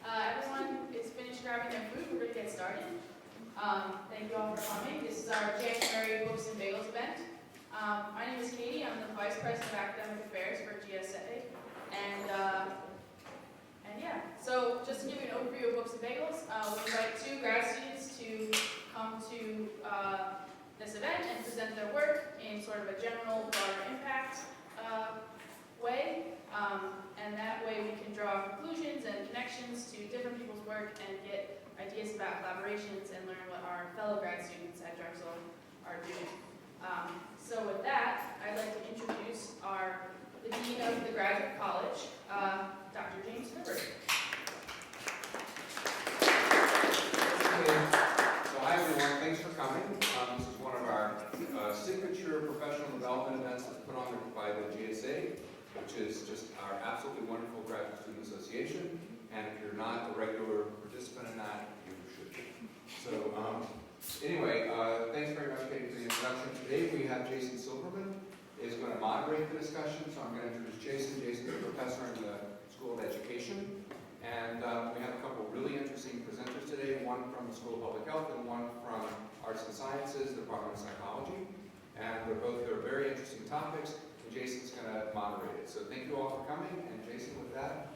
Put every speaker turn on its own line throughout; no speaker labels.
Everyone is finished grabbing their food. We're going to get started. Thank you all for coming. This is our January Books and Bagels event. My name is Katie. I'm the Vice President of Academic Affairs for GSA. And yeah, so just to give you an overview of Books and Bagels, we invite 2 grad students to come to this event and present their work in sort of a general, broader impact way. And that way we can draw conclusions and connections to different people's work and get ideas about collaborations and learn what our fellow grad students at Drexel are doing. So with that, I'd like to introduce the Dean of the Graduate College, Dr. James Hibbert.
So hi everyone, thanks for coming. This is one of our signature professional development events that's put on by the GSA, which is just our absolutely wonderful Graduate Student Association. And if you're not a regular participant in that, you should be. So anyway, thanks very much, Katie, for the introduction. Today we have Jason Silverman is going to moderate the discussion. So I'm going to introduce Jason. Jason is a professor in the School of Education. And we have a couple really interesting presenters today, one from the School of Public Health and one from Arts and Sciences, the Department of Psychology. And they're very interesting topics. Jason's going to moderate it. So thank you all for coming, and Jason, with that.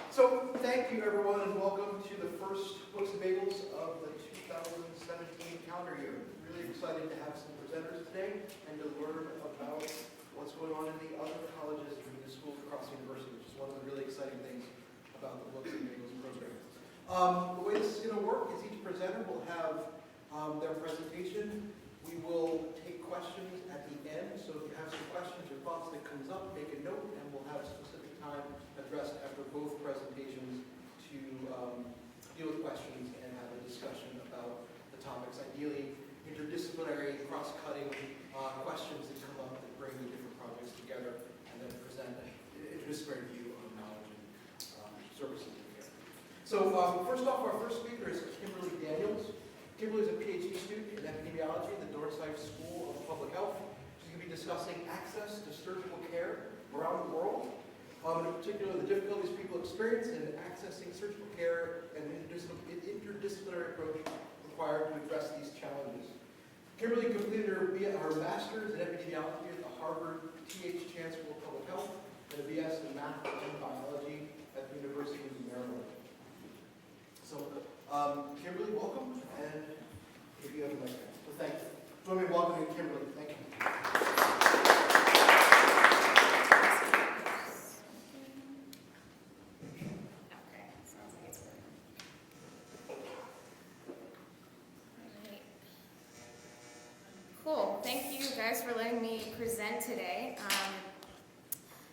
So thank you everyone, and welcome to the first Books and Bagels of the 2017 calendar year. Really excited to have some presenters today and to learn about what's going on in the other colleges and the schools across the university, which is one of the really exciting things about the Books and Bagels program. The way this is going to work is each presenter will have their presentation. We will take questions at the end, so if you have some questions or thoughts that comes up, make a note, and we'll have a specific time addressed after both presentations to deal with questions and have a discussion about the topics. Ideally, interdisciplinary, cross-cutting questions that come up that bring the different projects together and then present an interdisciplinary view on knowledge and services together. So first off, our first speaker is Kimberly Daniels. Kimberly is a PhD student in epidemiology at the Dorsafe School of Public Health. She's going to be discussing access to surgical care around the world, in particular the difficulties people experience in accessing surgical care and an interdisciplinary approach required to address these challenges. Kimberly completed her master's in epidemiology at the Harvard T.H. Chan School of Public Health and a BS in math and biology at the University of Maryland. So, Kimberly, welcome, and if you have a mic, so thank you. Join me in welcoming Kimberly. Thank you.
Okay, sounds like it's working. All right. Cool. Thank you guys for letting me present today.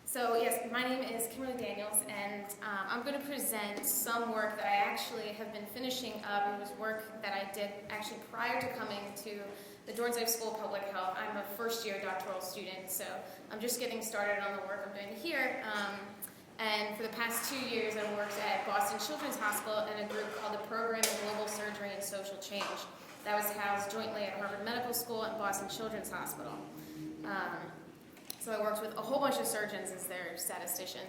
So yes, my name is Kimberly Daniels, and I'm going to present some work that I actually have been finishing up. It was work that I did actually prior to coming to the Dorsafe School of Public Health. I'm a first-year doctoral student, so I'm just getting started on the work I'm doing here. And for the past 2 years, I worked at Boston Children's Hospital in a group called the Program of Global Surgery and Social Change. That was housed jointly at Harvard Medical School and Boston Children's Hospital. So I worked with a whole bunch of surgeons as their statistician.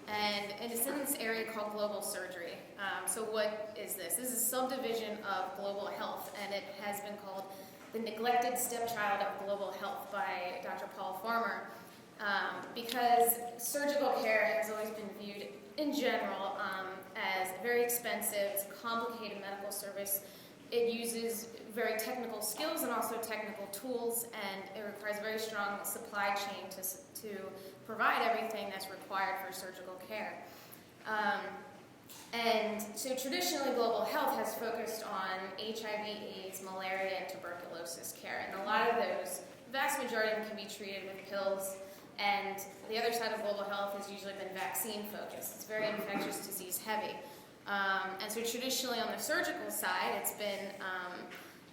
And it's in this area called global surgery. So what is this? This is a subdivision of global health, and it has been called the neglected stepchild of global health by Dr. Paul Farmer, because surgical care has always been viewed in general as very expensive. It's a complicated medical service. It uses very technical skills and also technical tools, and it requires a very strong supply chain to provide everything that's required for surgical care. And so traditionally, global health has focused on HIV, AIDS, malaria, and tuberculosis care. And a lot of those, the vast majority of them can be treated with pills. And the other side of global health has usually been vaccine focused. It's very infectious disease heavy. And so traditionally on the surgical side, it's been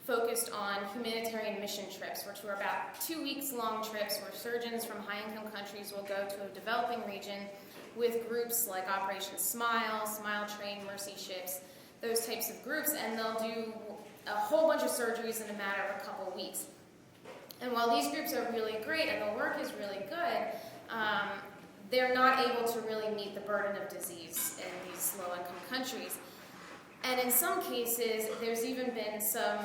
focused on humanitarian mission trips, which were about 2 weeks long trips where surgeons from high-income countries will go to a developing region with groups like Operation Smile, Smile Train, Mercy Ships, those types of groups, and they'll do a whole bunch of surgeries in a matter of a couple weeks. And while these groups are really great and the work is really good, they're not able to really meet the burden of disease in these low-income countries. And in some cases, there's even been some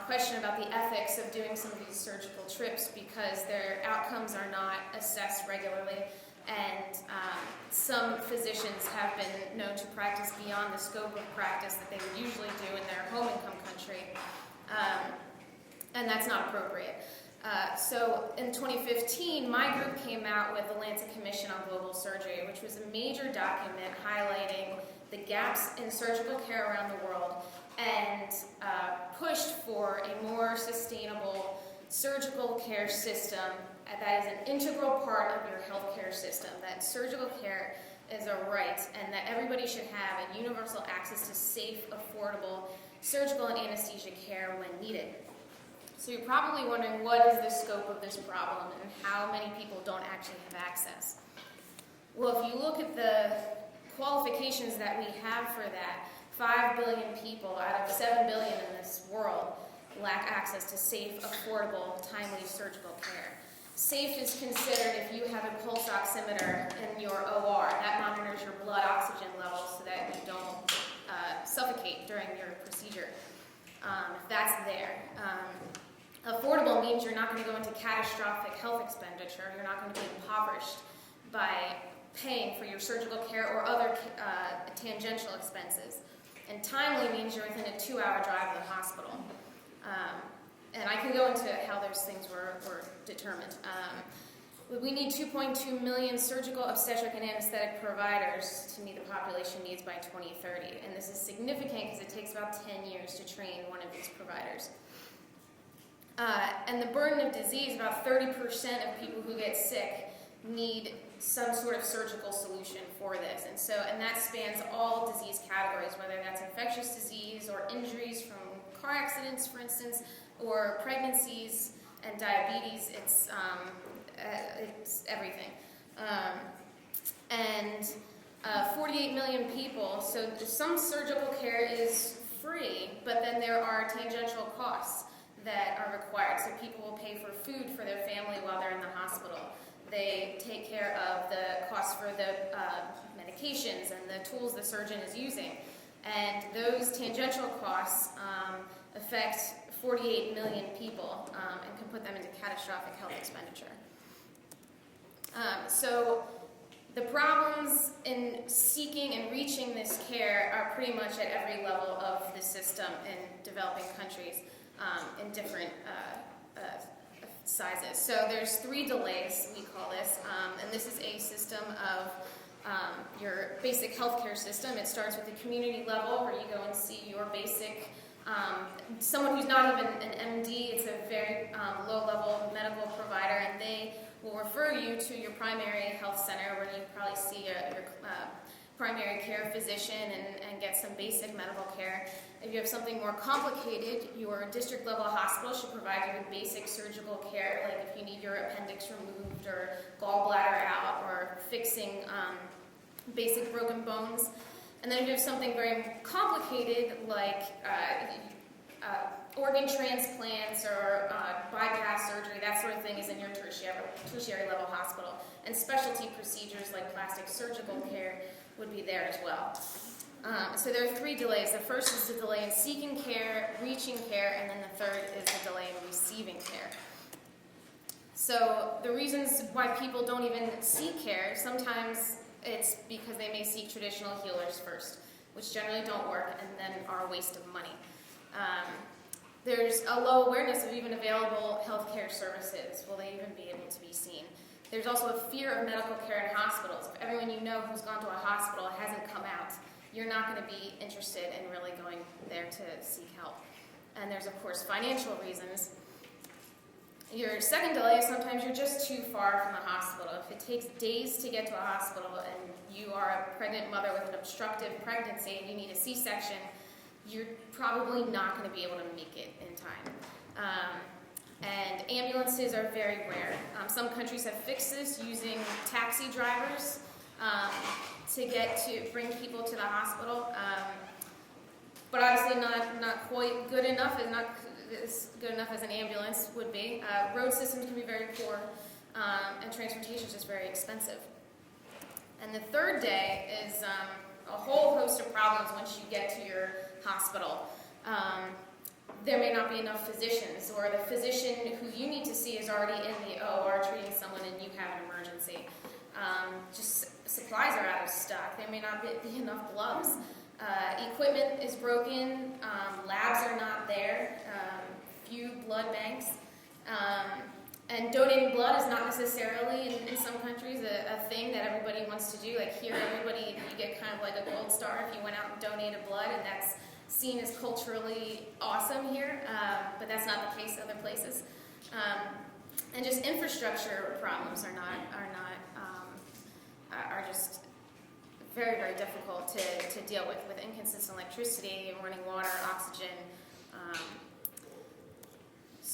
question about the ethics of doing some of these surgical trips because their outcomes are not assessed regularly, and some physicians have been known to practice beyond the scope of practice that they would usually do in their home-income country, and that's not appropriate. So in 2015, my group came out with the Lancet Commission on Global Surgery, which was a major document highlighting the gaps in surgical care around the world and pushed for a more sustainable surgical care system that is an integral part of your healthcare system, that surgical care is a right and that everybody should have a universal access to safe, affordable surgical and anesthesia care when needed. So you're probably wondering, what is the scope of this problem and how many people don't actually have access? Well, if you look at the qualifications that we have for that, 5 billion people out of 7 billion in this world lack access to safe, affordable, timely surgical care. Safe is considered if you have a pulse oximeter in your OR. That monitors your blood oxygen levels so that you don't suffocate during your procedure. If that's there. Affordable means you're not going to go into catastrophic health expenditure. You're not going to be impoverished by paying for your surgical care or other tangential expenses. And timely means you're within a 2-hour drive of the hospital. And I can go into how those things were determined. We need 2.2 million surgical, obstetric, and anesthetic providers to meet the population needs by 2030. And this is significant because it takes about 10 years to train one of these providers. And the burden of disease, about 30% of people who get sick need some sort of surgical solution for this. And that spans all disease categories, whether that's infectious disease or injuries from car accidents, for instance, or pregnancies and diabetes. It's everything. 48 million people, so some surgical care is free, but then there are tangential costs that are required. So people will pay for food for their family while they're in the hospital. They take care of the costs for the medications and the tools the surgeon is using. And those tangential costs affect 48 million people and can put them into catastrophic health expenditure. So the problems in seeking and reaching this care are pretty much at every level of the system in developing countries in different sizes. So there's 3 delays, we call this, and this is a system of your basic healthcare system. It starts with the community level where you go and see your basic, someone who's not even an MD, it's a very low-level medical provider, and they will refer you to your primary health center where you probably see your primary care physician and get some basic medical care. If you have something more complicated, your district level hospital should provide you with basic surgical care, like if you need your appendix removed or gallbladder out or fixing basic broken bones. And then if you have something very complicated like organ transplants or bypass surgery, that sort of thing is in your tertiary level hospital. And specialty procedures like plastic surgical care would be there as well. So there are 3 delays. The first is the delay in seeking care, reaching care, and then the third is the delay in receiving care. So the reasons why people don't even seek care, sometimes it's because they may seek traditional healers first, which generally don't work and then are a waste of money. There's a low awareness of even available healthcare services. Will they even be able to be seen? There's also a fear of medical care in hospitals. If everyone you know who's gone to a hospital hasn't come out, you're not going to be interested in really going there to seek help. And there's, of course, financial reasons. Your second delay is sometimes you're just too far from the hospital. If it takes days to get to a hospital and you are a pregnant mother with an obstructive pregnancy and you need a C-section, you're probably not going to be able to make it in time. And ambulances are very rare. Some countries have fixed this using taxi drivers to bring people to the hospital, but obviously not quite good enough. It's not is good enough as an ambulance would be. Road systems can be very poor, and transportation is just very expensive. And the third day is a whole host of problems once you get to your hospital. There may not be enough physicians, or the physician who you need to see is already in the OR treating someone and you have an emergency. Just supplies are out of stock. There may not be enough gloves. Equipment is broken. Labs are not there. Few blood banks. And donating blood is not necessarily, in some countries, a thing that everybody wants to do. Like here, everybody, you get kind of like a gold star if you went out and donated blood, and that's seen as culturally awesome here, but that's not the case other places. And just infrastructure problems are just very, very difficult to deal with inconsistent electricity, running water, oxygen.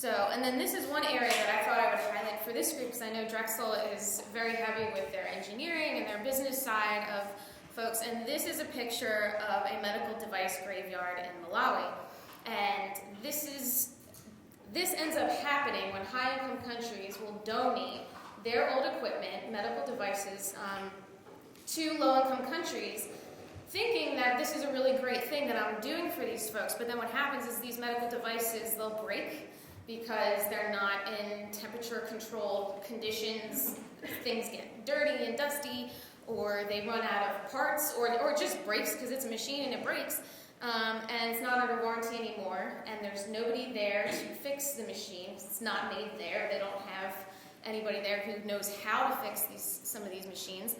And then this is one area that I thought I would highlight for this group, because I know Drexel is very heavy with their engineering and their business side of folks. And this is a picture of a medical device graveyard in Malawi. And this ends up happening when high-income countries will donate their old equipment, medical devices, to low-income countries, thinking that this is a really great thing that I'm doing for these folks. But then what happens is these medical devices, they'll break because they're not in temperature-controlled conditions. Things get dirty and dusty, or they run out of parts, or it just breaks because it's a machine and it breaks. And it's not under warranty anymore, and there's nobody there to fix the machine. It's not made there. They don't have anybody there who knows how to fix some of these machines.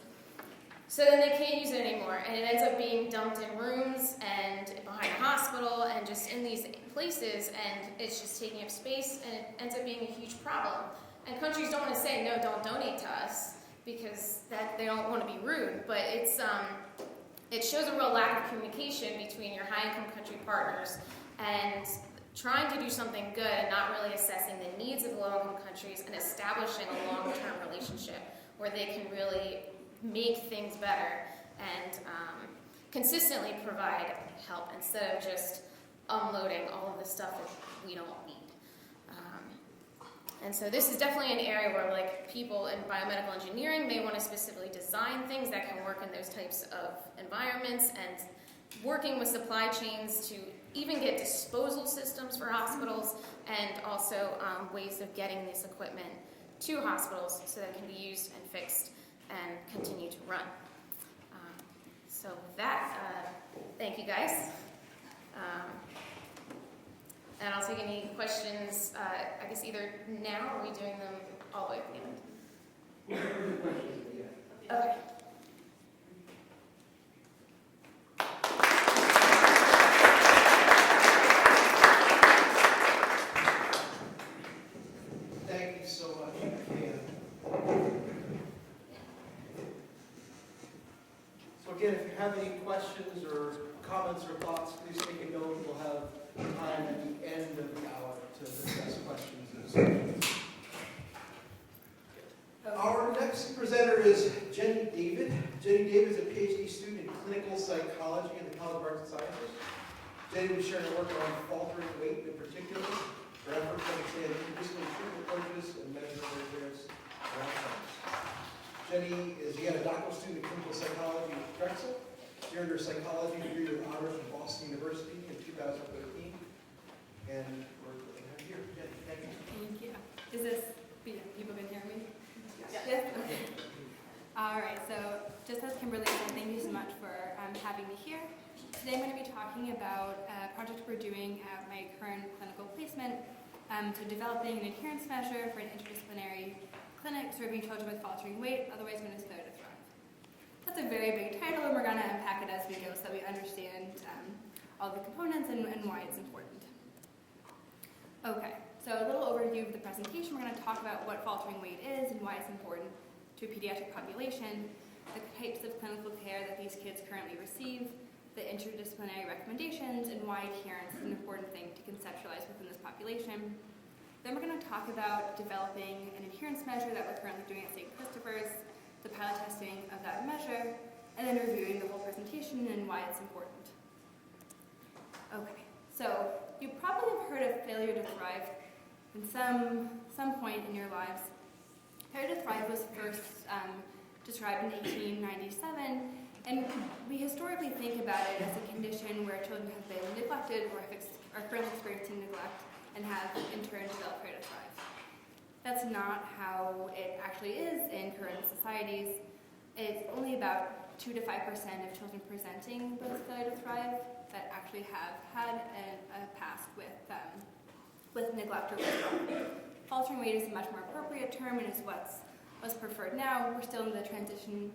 So then they can't use it anymore, and it ends up being dumped in rooms and behind a hospital and just in these places, and it's just taking up space, and it ends up being a huge problem. And countries don't want to say, no, don't donate to us, because that they don't want to be rude, but it shows a real lack of communication between your high-income country partners and trying to do something good and not really assessing the needs of low-income countries and establishing a long-term relationship where they can really make things better and consistently provide help instead of just unloading all of the stuff that we don't need. And so this is definitely an area where like people in biomedical engineering may want to specifically design things that can work in those types of environments, and working with supply chains to even get disposal systems for hospitals, and also ways of getting this equipment to hospitals so that it can be used and fixed and continue to run. So with that, thank you guys. And I'll take any questions, I guess either now, or are we doing them all the way at the end?
We'll do the questions at the end.
Okay.
Thank you so much, Pam. So again, if you have any questions or comments or thoughts, please take a note. We'll have time at the end of the hour to discuss questions and discussions. Our next presenter is Jenny David. Jenny David is a PhD student in clinical psychology in the College of Arts and Sciences. Jenny will be sharing her work on faltering weight in particular, her efforts to understand interdisciplinary treatment approaches and measure adherence to outcomes. Jenny is a doctoral student in clinical psychology at Drexel. She earned her psychology degree with honors from Boston University in 2013. And we're going to have you here. Jenny, thank you.
Thank you. Is this, people can hear me?
Yes.
Yes? Okay. All right, so just as Kimberly said, thank you so much for having me here. Today I'm going to be talking about a project we're doing at my current clinical placement, so developing an adherence measure for an interdisciplinary clinic serving children with faltering weight, otherwise known as Failure to Thrive. That's a very big title, and we're going to unpack it as we go so that we understand all the components and why it's important. Okay, so a little overview of the presentation. We're going to talk about what faltering weight is and why it's important to a pediatric population, the types of clinical care that these kids currently receive, the interdisciplinary recommendations, and why adherence is an important thing to conceptualize within this population. Then we're going to talk about developing an adherence measure that we're currently doing at St. Christopher's, the pilot testing of that measure, and then reviewing the whole presentation and why it's important. Okay, so you probably have heard of failure to thrive in some point in your lives. Failure to thrive was first described in 1897, and we historically think about it as a condition where children have been neglected or are currently experiencing neglect and have in turn developed failure to thrive. That's not how it actually is in current societies. It's only about 2 to 5% of children presenting with failure to thrive that actually have had a past with neglect or withdrawal. Faltering weight is a much more appropriate term and is what's preferred now. We're still in the transition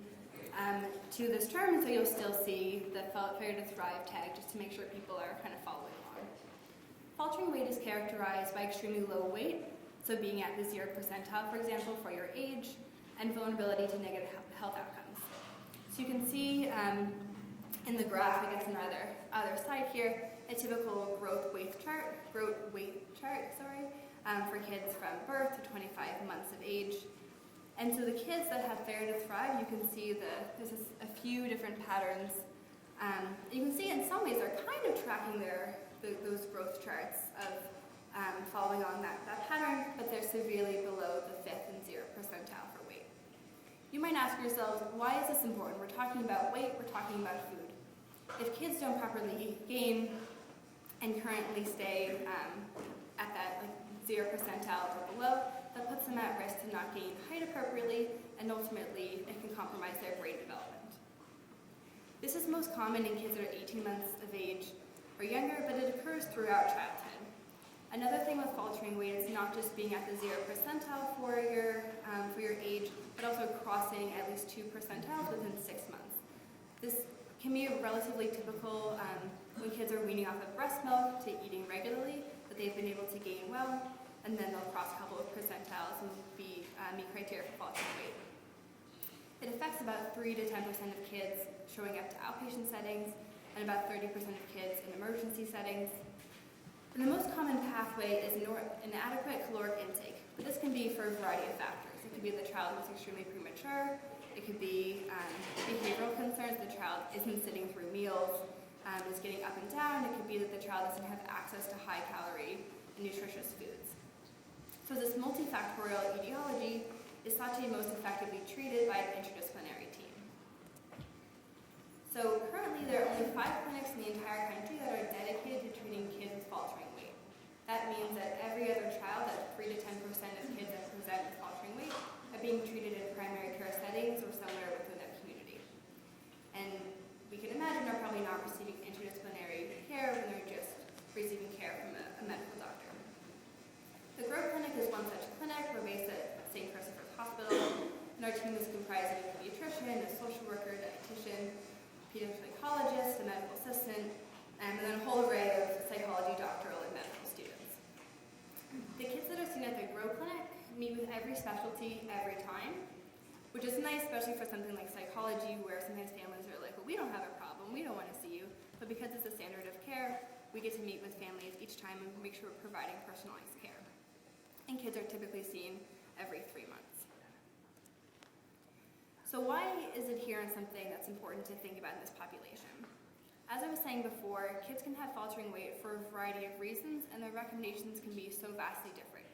to this term, and so you'll still see the failure to thrive tag just to make sure people are kind of following along. Faltering weight is characterized by extremely low weight, so being at the 0th percentile, for example, for your age, and vulnerability to negative health outcomes. So you can see in the graph, I guess on either side here, a typical growth weight chart, for kids from birth to 25 months of age. And so the kids that have failure to thrive, you can see there's a few different patterns. You can see in some ways they're kind of tracking those growth charts of following on that pattern, but they're severely below the 5th and 0th percentile for weight. You might ask yourselves, why is this important? We're talking about weight, we're talking about food. If kids don't properly gain and currently stay at that 0th percentile or below, that puts them at risk to not gain height appropriately, and ultimately it can compromise their brain development. This is most common in kids that are 18 months of age or younger, but it occurs throughout childhood. Another thing with faltering weight is not just being at the 0th percentile for your age, but also crossing at least 2 percentiles within 6 months. This can be relatively typical when kids are weaning off of breast milk to eating regularly, that they've been able to gain well, and then they'll cross a couple of percentiles and meet criteria for faltering weight. It affects about 3 to 10% of kids showing up to outpatient settings, and about 30% of kids in emergency settings. And the most common pathway is inadequate caloric intake, but this can be for a variety of factors. It could be the child was extremely premature, it could be behavioral concerns, the child isn't sitting through meals, is getting up and down, it could be that the child doesn't have access to high calorie and nutritious foods. So this multifactorial etiology is thought to be most effectively treated by an interdisciplinary team. So currently there are only 5 clinics in the entire country that are dedicated to treating kids with faltering weight. That means that every other child, that 3 to 10% of kids that present with faltering weight, are being treated in primary care settings or somewhere within their community. And we can imagine they're probably not receiving interdisciplinary care when they're just receiving care from a medical doctor. The Grow Clinic is one such clinic. We're based at St. Christopher's Hospital, and our team is comprised of a pediatrician, a social worker, dietitian, pediatric psychologist, a medical assistant, and then a whole array of psychology, doctoral, and medical students. The kids that are seen at the Grow Clinic meet with every specialty every time, which is nice, especially for something like psychology, where sometimes families are like, well, we don't have a problem, we don't want to see you, but because it's a standard of care, we get to meet with families each time and make sure we're providing personalized care. And kids are typically seen every 3 months. So why is adherence something that's important to think about in this population? As I was saying before, kids can have faltering weight for a variety of reasons, and their recommendations can be so vastly different.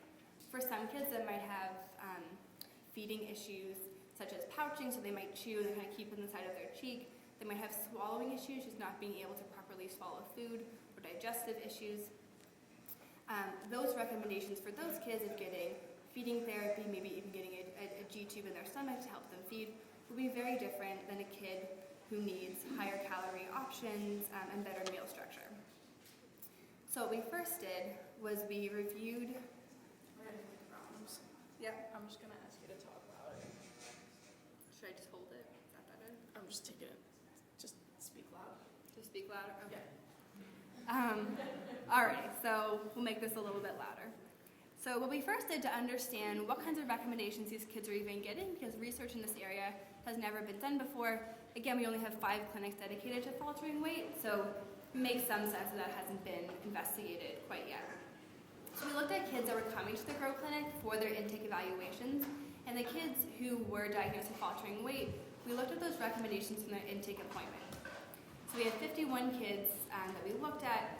For some kids that might have feeding issues, such as pouching, so they might chew and kind of keep it inside of their cheek. They might have swallowing issues, just not being able to properly swallow food, or digestive issues. Those recommendations for those kids of getting feeding therapy, maybe even getting a G-tube in their stomach to help them feed, will be very different than a kid who needs higher calorie options and better meal structure. So what we first did was we reviewed. Yep.
I'm just gonna ask you to talk louder.
Should I just hold it? Is that better?
I'm just taking it. Just speak loud.
Just speak louder? Okay. Alrighty, so we'll make this a little bit louder. So what we first did to understand what kinds of recommendations these kids are even getting, because research in this area has never been done before. Again, we only have 5 clinics dedicated to faltering weight, so it makes some sense that hasn't been investigated quite yet. So we looked at kids that were coming to the Grow Clinic for their intake evaluations, and the kids who were diagnosed with faltering weight, we looked at those recommendations from their intake appointment. So we had 51 kids that we looked at,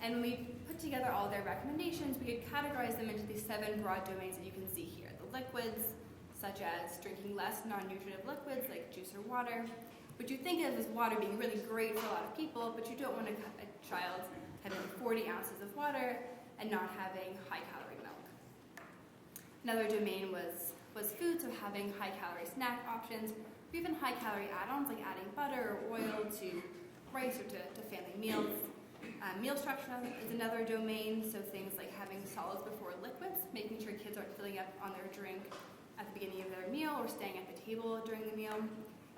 And when we put together all their recommendations, we could categorize them into these 7 broad domains that you can see here. The liquids, such as drinking less non-nutritive liquids like juice or water, which you think of as water being really great for a lot of people, but you don't want a child having 40 ounces of water and not having high-calorie milk. Another domain was food, so having high-calorie snack options, or even high-calorie add-ons like adding butter or oil to rice or to family meals. Meal structure is another domain, so things like having solids before liquids, making sure kids aren't filling up on their drink at the beginning of their meal or staying at the table during the meal.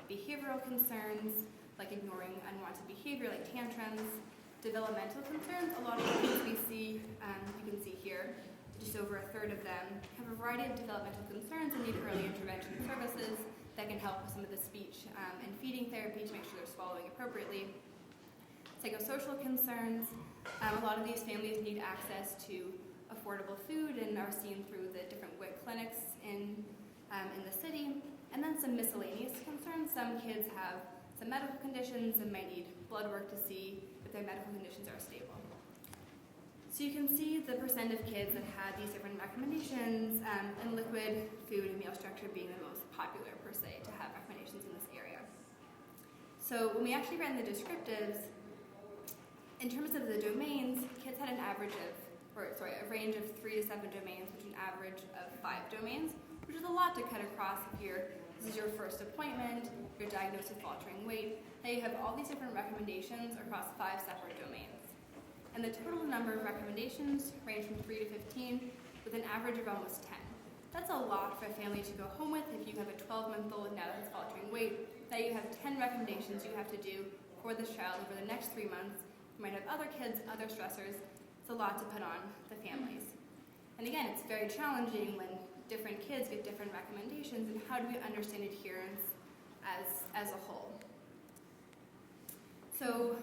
Behavioral concerns, like ignoring unwanted behavior like tantrums. Developmental concerns, a lot of the kids we see, you can see here, just over a third of them have a variety of developmental concerns and need early intervention services that can help with some of the speech and feeding therapy to make sure they're swallowing appropriately. Psychosocial concerns, a lot of these families need access to affordable food and are seen through the different WIC clinics in the city. And then some miscellaneous concerns. Some kids have some medical conditions and might need blood work to see if their medical conditions are stable. So you can see the percent of kids that had these different recommendations, and liquid, food, and meal structure being the most popular per se to have recommendations in this area. So when we actually ran the descriptives, in terms of the domains, kids had a range of 3 to 7 domains, which is an average of 5 domains, which is a lot to cut across if this is your first appointment, you're diagnosed with faltering weight. Now you have all these different recommendations across 5 separate domains. And the total number of recommendations range from 3 to 15, with an average of almost 10. That's a lot for a family to go home with if you have a 12-month-old now that's faltering weight. Now you have 10 recommendations you have to do for this child over the next 3 months. You might have other kids, other stressors. It's a lot to put on the families. And again, it's very challenging when different kids get different recommendations, and how do we understand adherence as a whole? So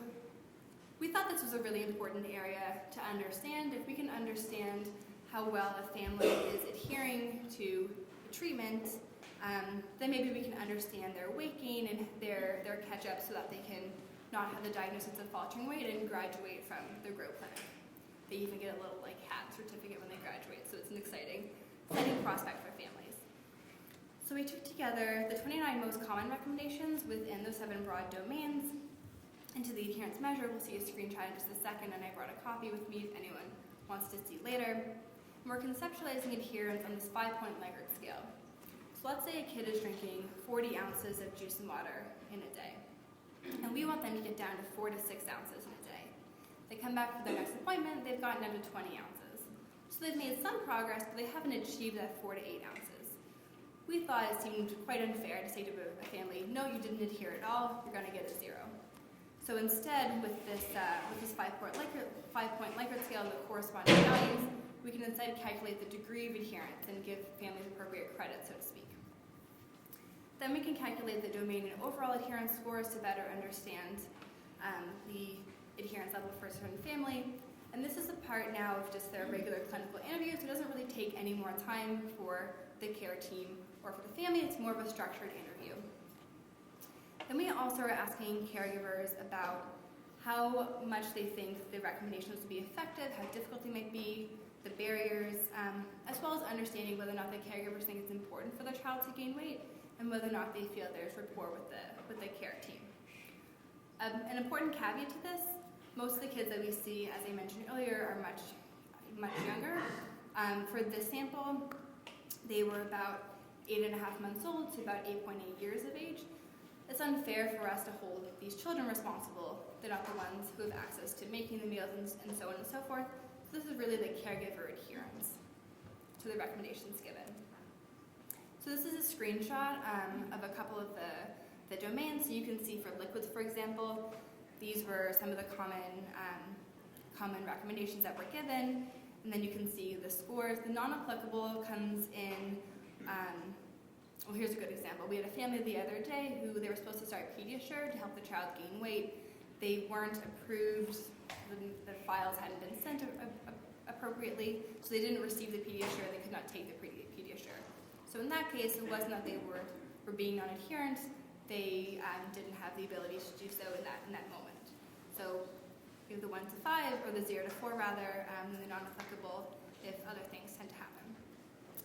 we thought this was a really important area to understand. If we can understand how well a family is adhering to the treatment, then maybe we can understand their weight gain and their catch-up so that they can not have the diagnosis of faltering weight and graduate from the GROW clinic. They even get a little hat certificate when they graduate, so it's an exciting prospect for families. So we took together the 29 most common recommendations within those 7 broad domains into the adherence measure. We'll see a screenshot in just a second, and I brought a copy with me if anyone wants to see later. And we're conceptualizing adherence on this 5-point Likert scale. So let's say a kid is drinking 40 ounces of juice and water in a day, and we want them to get down to 4 to 6 ounces in a day. They come back for their next appointment, they've gotten down to 20 ounces. So they've made some progress, but they haven't achieved that 4 to 8 ounces. We thought it seemed quite unfair to say to a family, no, you didn't adhere at all, you're going to get a 0. So instead, with this 5-point Likert scale and the corresponding values, we can instead calculate the degree of adherence and give families appropriate credit, so to speak. Then we can calculate the domain and overall adherence scores to better understand the adherence level for a certain family. And this is a part now of just their regular clinical interview, so it doesn't really take any more time for the care team or for the family. It's more of a structured interview. Then we also are asking caregivers about how much they think the recommendations will be effective, how difficult they might be, the barriers, as well as understanding whether or not the caregivers think it's important for their child to gain weight and whether or not they feel there's rapport with the care team. An important caveat to this, most of the kids that we see, as I mentioned earlier, are much younger. For this sample, they were about 8.5 months old to about 8.8 years of age. It's unfair for us to hold these children responsible. They're not the ones who have access to making the meals and so on and so forth. So this is really the caregiver adherence to the recommendations given. So this is a screenshot of a couple of the domains. So you can see for liquids, for example, these were some of the common recommendations that were given. And then you can see the scores. The non-applicable comes in, well, here's a good example. We had a family the other day who they were supposed to start Pediasure to help the child gain weight. They weren't approved. The files hadn't been sent appropriately, so they didn't receive the Pediasure. They could not take the Pediasure. So in that case, it wasn't that they were being non-adherent. They didn't have the ability to do so in that moment. So We have the 1 to 5, or the 0 to 4 rather, and the non-applicable if other things tend to happen.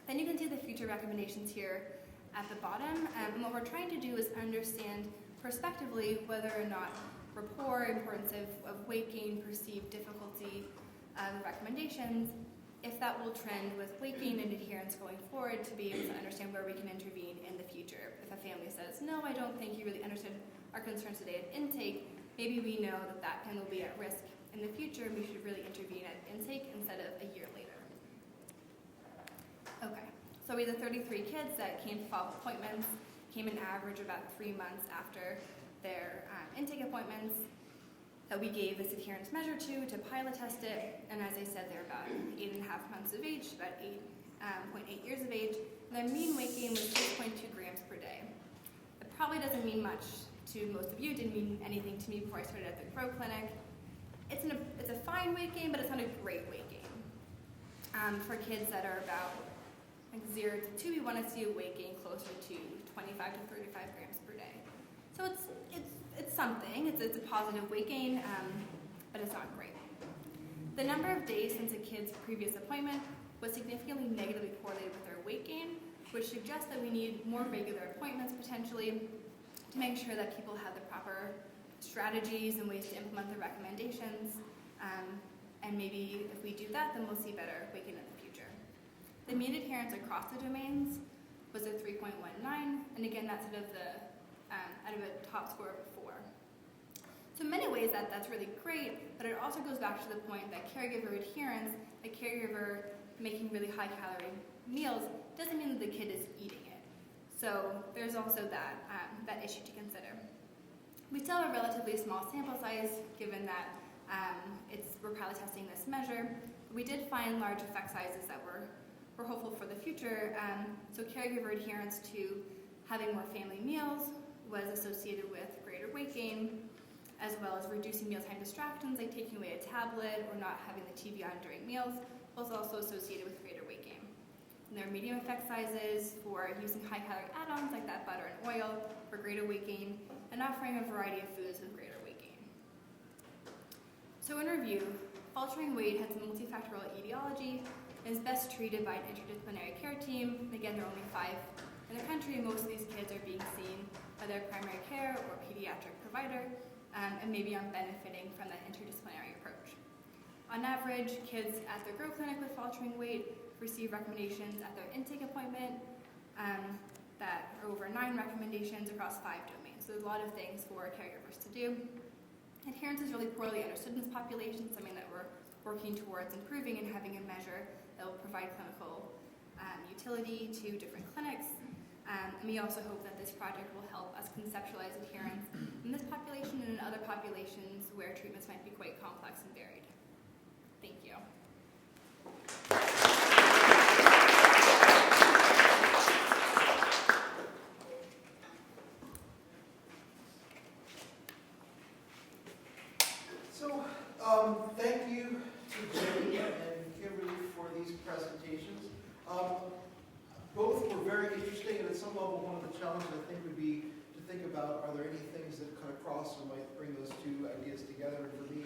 Then you can see the future recommendations here at the bottom. And what we're trying to do is understand prospectively whether or not rapport, importance of weight gain, perceived difficulty, the recommendations, if that will trend with weight gain and adherence going forward, to be able to understand where we can intervene in the future. If a family says, no, I don't think you really understood our concerns today at intake, maybe we know that that family will be at risk in the future and we should really intervene at intake instead of a year later. Okay, so we had the 33 kids that came to follow-up appointments, came in average about 3 months after their intake appointments, that we gave this adherence measure to pilot test it, and as I said, they're about 8.5 months of age, about 8.8 years of age, and their mean weight gain was 6.2 grams per day. It probably doesn't mean much to most of you, didn't mean anything to me before I started at the Grow Clinic. It's a fine weight gain, but it's not a great weight gain. For kids that are about 0 to 2, we want to see a weight gain closer to 25 to 35 grams per day. So it's something, it's a positive weight gain, but it's not great. The number of days since a kid's previous appointment was significantly negatively correlated with their weight gain, which suggests that we need more regular appointments potentially to make sure that people have the proper strategies and ways to implement the recommendations. And maybe if we do that, then we'll see better weight gain in the future. The mean adherence across the domains was a 3.19, and again, that's out of a top score of 4. So in many ways, that's really great, but it also goes back to the point that caregiver adherence, a caregiver making really high-calorie meals, doesn't mean that the kid is eating it. So there's also that issue to consider. We still have a relatively small sample size, given that we're pilot testing this measure. But we did find large effect sizes that we're hopeful for the future. So caregiver adherence to having more family meals was associated with greater weight gain, as well as reducing mealtime distractions like taking away a tablet or not having the TV on during meals was also associated with greater weight gain. And there are medium effect sizes for using high-calorie add-ons like that butter and oil for greater weight gain, and offering a variety of foods with greater weight gain. So in review, faltering weight has a multifactorial etiology and is best treated by an interdisciplinary care team. Again, there are only 5 in the country, and most of these kids are being seen by their primary care or pediatric provider, and maybe are benefiting from that interdisciplinary approach. On average, kids at the Grow Clinic with faltering weight receive recommendations at their intake appointment that are over 9 recommendations across 5 domains. So there's a lot of things for caregivers to do. Adherence is really poorly understood in this population, something that we're working towards improving and having a measure that will provide clinical utility to different clinics. And we also hope that this project will help us conceptualize adherence in this population and in other populations where treatments might be quite complex and varied. Thank you.
So, thank you to Jenny and Kimberly for these presentations. Both were very interesting, and at some level, one of the challenges I think would be to think about, are there any things that cut across or might bring those two ideas together? And for me,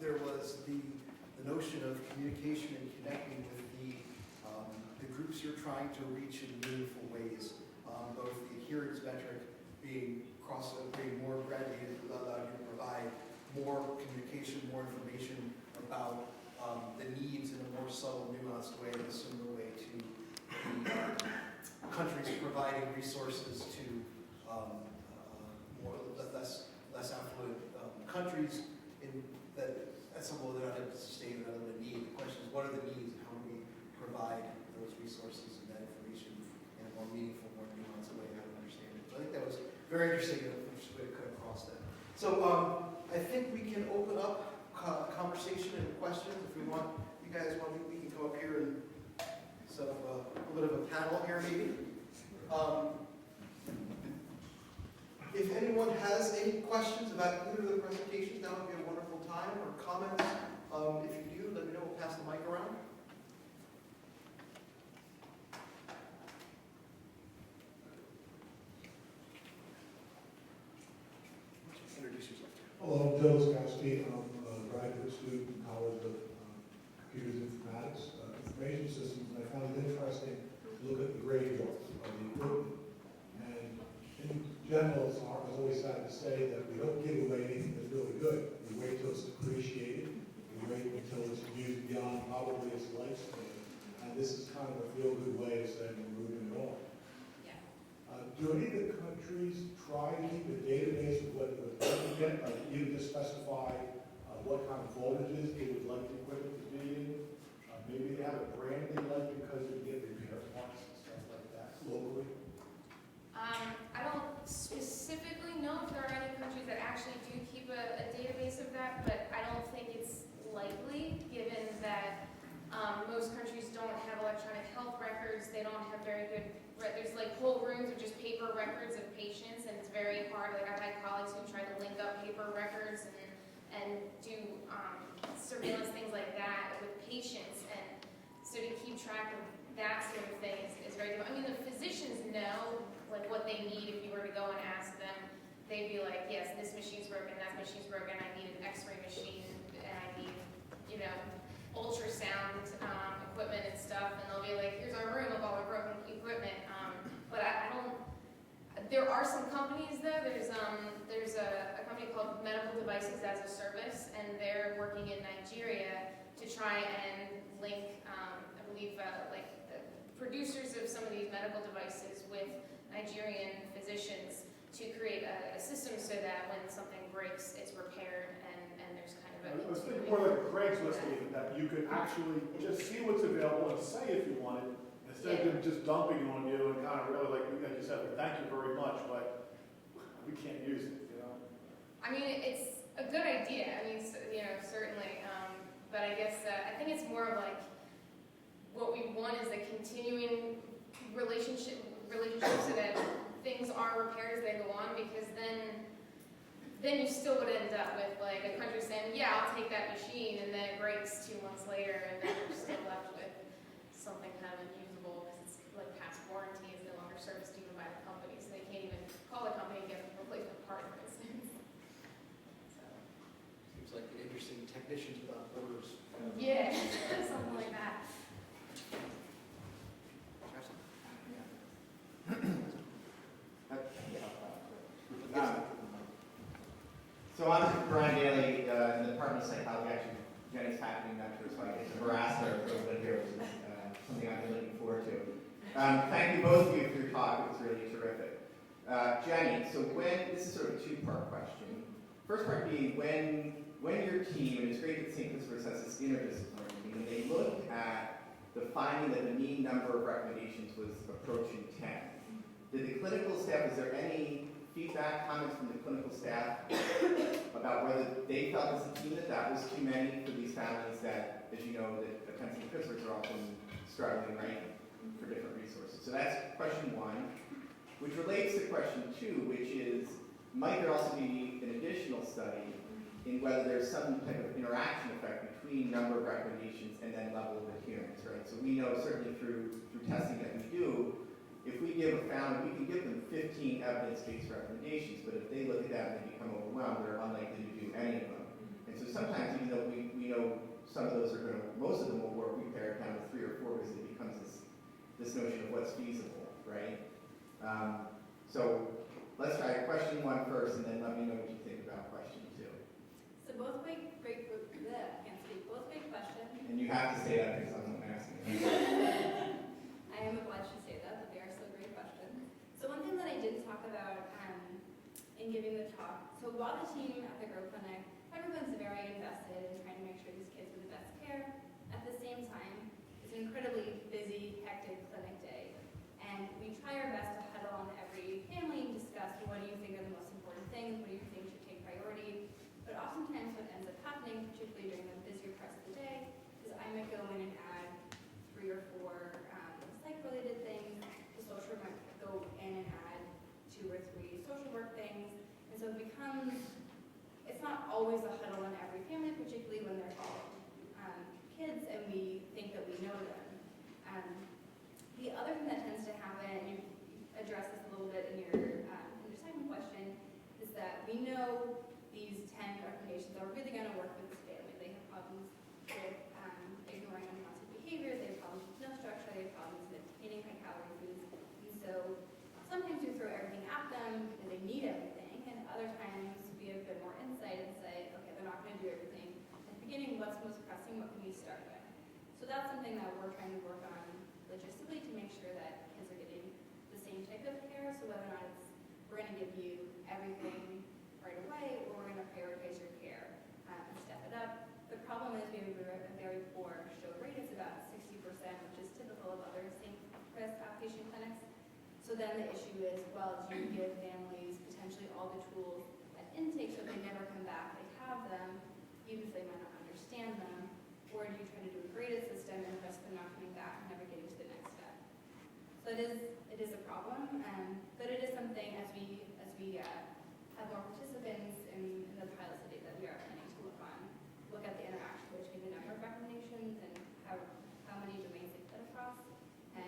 there was the notion of communication and connecting with the groups you're trying to reach in meaningful ways. Both the adherence metric being more graduated, allowed you to provide more communication, more information about the needs in a more subtle, nuanced way, in a similar way to countries providing resources to less affluent countries that at some level they're not able to sustain or not able to need. The question is, what are the needs and how do we provide those resources and that information in a more meaningful, more nuanced way, how to understand it. So I think that was very interesting, and interesting way to cut across that. So I think we can open up conversation and questions if we want. You guys want, we can go up here and set up a bit of a panel here maybe. If anyone has any questions about either of the presentations, now would be a wonderful time, or comments. If you do, let me know. We'll pass the mic around. Introduce yourself.
Hello, I'm Joe Skowski. I'm graduate student in College of Computers and Informatics, Information Systems, and I found it interesting to look at the graveyards of the equipment. And in general, it's always sad to say that we don't give away anything that's really good. We wait till it's depreciated. We wait until it's used beyond probably its lifespan. And this is kind of a feel-good way of saying we're moving it on. Do any of the countries try to keep a database of what the equipment get, like even to specify what kind of voltages they would like the equipment to be in? Maybe they have a brand they like because they get repair parts and stuff like that locally?
I don't specifically know if there are any countries that actually do keep a database of that, but I don't think it's likely, given that most countries don't have electronic health records. They don't have very good, there's like whole rooms of just paper records of patients, and it's very hard. Like I've had colleagues who try to link up paper records and do surveillance, things like that with patients. And so to keep track of that sort of thing is very difficult. I mean, the physicians know like what they need. If you were to go and ask them, they'd be like, yes, this machine's broken, that machine's broken, I need an x-ray machine, and I need, ultrasound equipment and stuff, and they'll be like, here's our room of all our broken equipment. But I don't, there are some companies though, there's a company called Medical Devices as a Service, and they're working in Nigeria to try and link, I believe, like the producers of some of these medical devices with Nigerian physicians to create a system so that when something breaks, it's repaired, and there's kind of a...
I was thinking more like a Craigslist even, that you could actually just see what's available and say if you want it, instead of them just dumping on you and kind of really like you said, like, thank you very much, but we can't use it, you know?
I mean, it's a good idea. I mean, certainly. But I guess I think it's more of like what we want is a continuing relationship so that things are repaired as they go on, because then you still would end up with like a country saying, yeah, I'll take that machine, and then it breaks 2 months later, and then you're still left with something kind of unusable because it's like past warranty, is no longer serviced even by the company, so they can't even call the company and get a replacement part, for instance. So,
Seems like an interesting technicians without borders.
yeah, something like that.
So I'm Brian Daly in the Department of Psychology. Actually, Jenny's happening next to her, so I get to harass her for a little bit here, which is something I've been looking forward to. Thank you both of you for your talk. It was really terrific. Jenny, so this is sort of a two-part question. First part being when your team, and it's great that St. Christopher's has this interdisciplinary team, when they looked at the finding that the mean number of recommendations was approaching 10, did the clinical staff, is there any feedback, comments from the clinical staff about whether they felt as a team that was too many for these families that, as you know, that attend St. Christopher's are often struggling, right, for different resources. So that's question one, which relates to question two, which is, might there also be an additional study in whether there's some type of interaction effect between number of recommendations and then level of adherence, right? So we know certainly through testing that we do, if we give a family, we can give them 15 evidence-based recommendations, but if they look at that and they become overwhelmed, they're unlikely to do any of them. And so sometimes, even though we know some of those are going to, most of them will work, we pare it down to 3 or 4 because it becomes this notion of what's feasible, right? So let's try question one first, and then let me know what you think about question two.
So both great questions.
And you have to say that because I'm not asking you.
I am obliged to say that, but they are still great questions. So one thing that I didn't talk about in giving the talk, so while the team at the Grow Clinic, everyone's very invested in trying to make sure these kids get the best care, at the same time, it's an incredibly busy, hectic clinic day. And we try our best to huddle on every family and discuss what do you think are the most important things, what do you think should take priority. But oftentimes what ends up happening, particularly during the busier parts of the day, is I might go in and add 3 or 4 psych-related things. The social work might go in and add 2 or 3 social work things. And so it becomes, it's not always a huddle in every family, particularly when they're all kids and we think that we know them. The other thing that tends to happen, and you addressed this a little bit in your second question, is that we know the these 10 recommendations are really going to work with this family. They have problems with ignoring unwanted behavior, they have problems with meal structure, they have problems with eating high-calorie foods. And so sometimes you throw everything at them because they need everything, and other times we have a bit more insight and say, okay, they're not going to do everything. At the beginning, what's most pressing, what can we start with? So that's something that we're trying to work on logistically to make sure that kids are getting the same type of care. So whether or not it's we're going to give you everything right away, or we're going to prioritize your care and step it up. The problem is we have a very poor show rate. It's about 60%, which is typical of other St. Chris outpatient clinics. So then the issue is, well, do you give families potentially all the tools at intake so they never come back, they have them, even if they might not understand them, or do you try to do a graded system and risk them not coming back and never getting to the next step? So it is a problem, but it is something as we have more participants in the pilot study that we are planning to look at the interaction between the number of recommendations and how many domains they fit across, and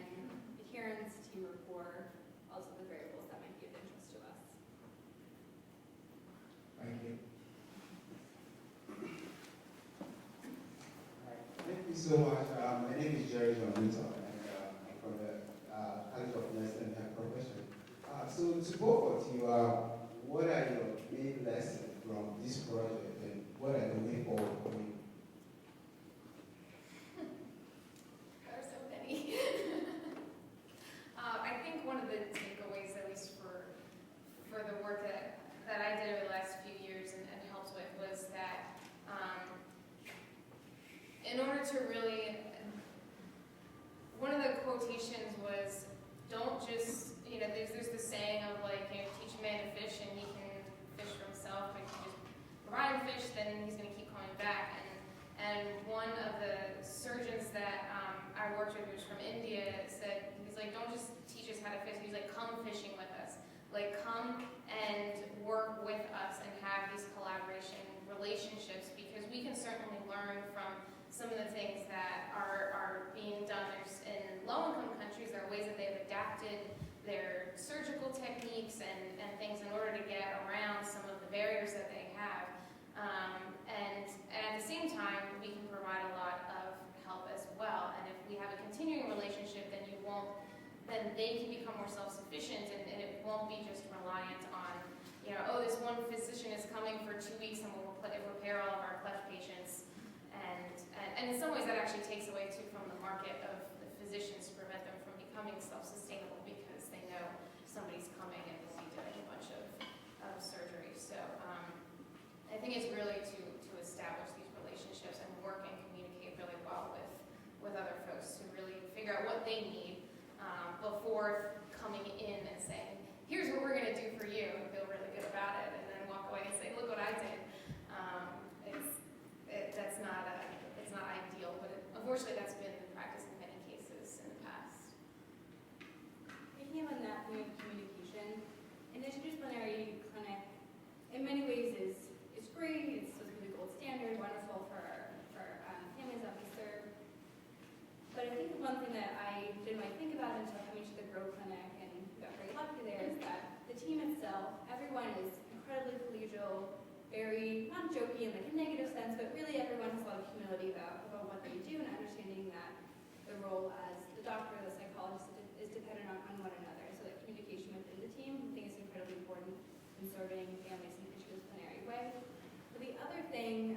adherence, team rapport, also the variables that might be of interest to us.
Thank you.
Thank you so much. My name is Jerry John Winter, and I'm from the College of Nursing and Health Profession. So to both of you, what are your main lessons from this project, and what are the way forward for you?
There are so many. I think one of the takeaways, at least for the work that I did over the last few years and helped with, was that in order to really, one of the quotations was, don't just, there's the saying of like, teach a man to fish and he can fish for himself, but if you just provide him fish, then he's going to keep coming back. And one of the surgeons that I worked with, who was from India, said, he's like, don't just teach us how to fish, he's like, come fishing with us. Like, come and work with us and have these collaboration relationships, because we can certainly learn from some of the things that are being done. There's, in low-income countries, there are ways that they've adapted their surgical techniques and things in order to get around some of the barriers that they have. And at the same time, we can provide a lot of help as well. And if we have a continuing relationship, then they can become more self-sufficient, and it won't be just reliant on, this one physician is coming for 2 weeks and we'll repair all of our cleft patients. And in some ways that actually takes away too from the market of the physicians to prevent them from becoming self-sustainable, because they know somebody's coming and will be doing a bunch of surgery. So I think it's really to establish these relationships and work and communicate really well with other folks to really figure out what they need before coming in and saying, here's what we're going to do for you, and feel really good about it, and then walk away and say, look what I did. It's not ideal, but unfortunately that's been the practice in many cases in the past.
Picking up on that theme of communication, an interdisciplinary clinic in many ways is great. It's supposed to be the gold standard, wonderful for families that we serve. But I think one thing that I didn't really think about until coming to the Grow Clinic, and got very lucky there, is that the team itself, everyone is incredibly collegial, very, not jokey in like a negative sense, but really everyone has a lot of humility about what they do, and understanding that the role as the doctor or the psychologist is dependent on one another. So that communication within the team, I think, is incredibly important in serving families in an interdisciplinary way. But the other thing,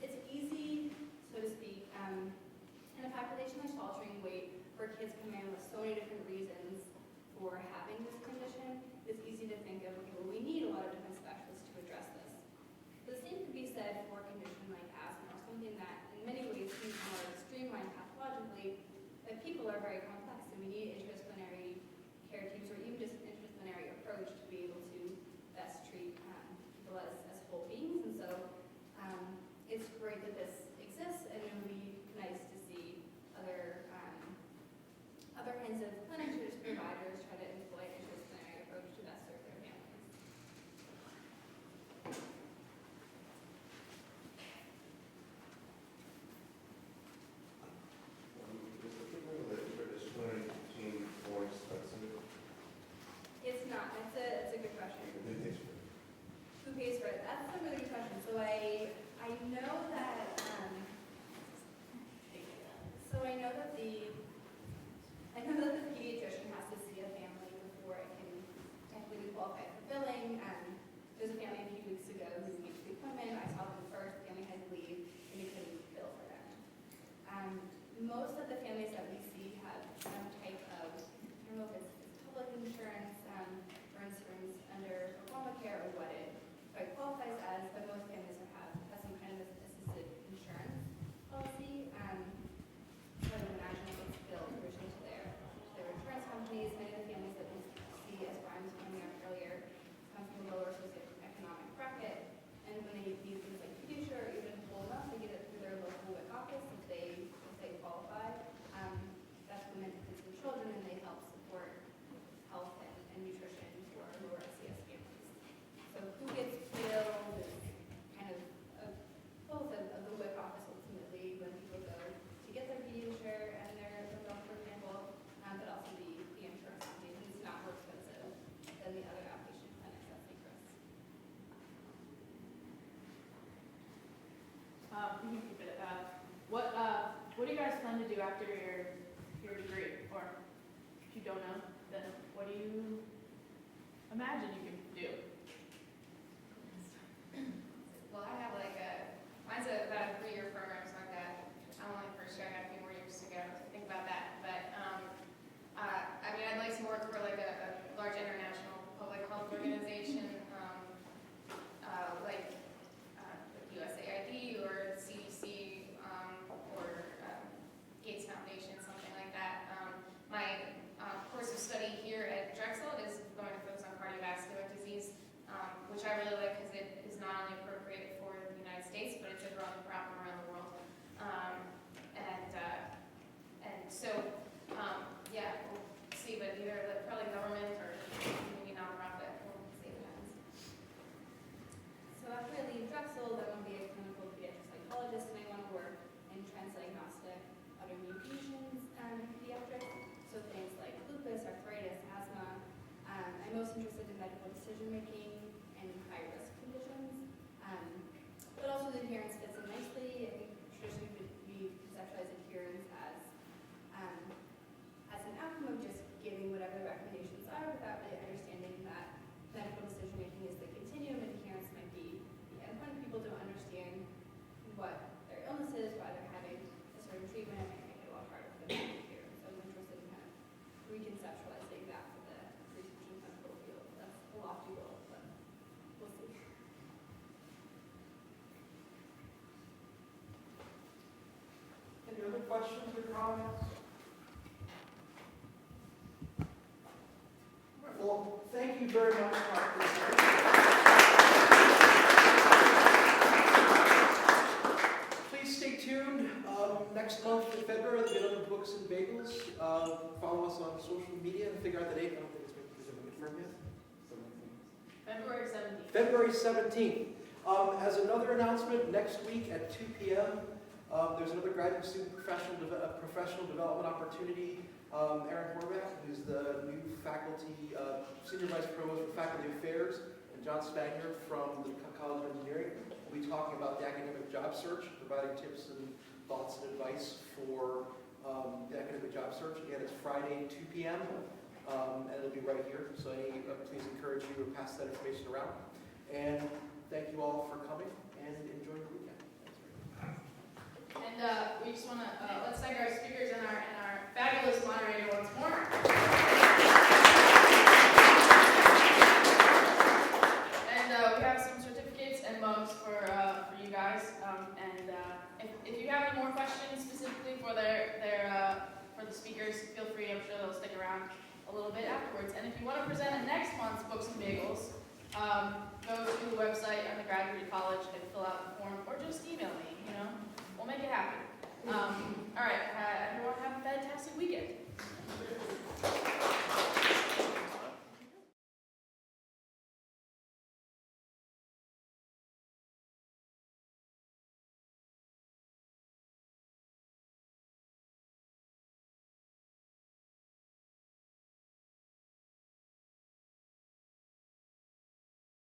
it's easy, so to speak, in a population that's faltering weight, where kids come in with so many different reasons for having this condition, it's easy to think of, okay, well, we need a lot of different specialists to address this. The same could be said for a condition like asthma, or something that in many ways seems more streamlined pathologically, but people are very complex, and we need interdisciplinary care teams, or even just an interdisciplinary approach to be able to best treat
You can keep it. What do you guys plan to do after your degree? Or if you don't know, then what do you imagine you can do?
Well, I have mine's about a 3-year program, so I'm only first year, I got a few more years to go to think about that. But, I mean, I'd like to work for like a large international public health organization, like USAID or CDC, or Gates Foundation, something like that. My course of study here at Drexel is going to focus on cardiovascular disease, which I really like because it is not only appropriate for the United States, but it's a growing problem around the world. Yeah, we'll see, but either probably government or maybe nonprofit, we'll see what happens.
So after I leave Drexel, I want to be a clinical pediatric psychologist, and I want to work in trans-diagnostic autoimmune conditions in pediatrics. So things like lupus, arthritis, asthma. I'm most interested in medical decision-making and high-risk conditions. But also the adherence fits in nicely. I think traditionally we conceptualize adherence as an outcome of just giving whatever the recommendations are without really understanding that medical decision-making is the continuum and adherence might be the endpoint. People don't understand what their illness is, why they're having a certain treatment, and it might make it a lot harder for them to adhere. So I'm interested in kind of reconceptualizing that for the research and clinical field. That's a lofty goal, but we'll see.
Any other questions or comments? Well, thank you very much, Mark. Please stay tuned. Next month in February, there'll be another Books and Bagels. Follow us on social media and figure out the date. I don't think it's been confirmed yet.
February 17th.
February 17th. As another announcement, next week at 2 p.m., there's another graduate student professional development opportunity. Aaron Horvath, who's the new faculty, senior vice provost for faculty affairs, and John Spagner from the College of Engineering will be talking about the academic job search, providing tips and thoughts and advice for the academic job search. Again, it's Friday, 2 p.m., and it'll be right here. So please encourage you to pass that information around. And thank you all for coming, and enjoy the weekend.
And we just want to let's thank our speakers and our fabulous moderator once more. And we have some certificates and mugs for you guys. If you have any more questions specifically for for the speakers, feel free. I'm sure they'll stick around a little bit afterwards. And if you want to present at next month's Books and Bagels,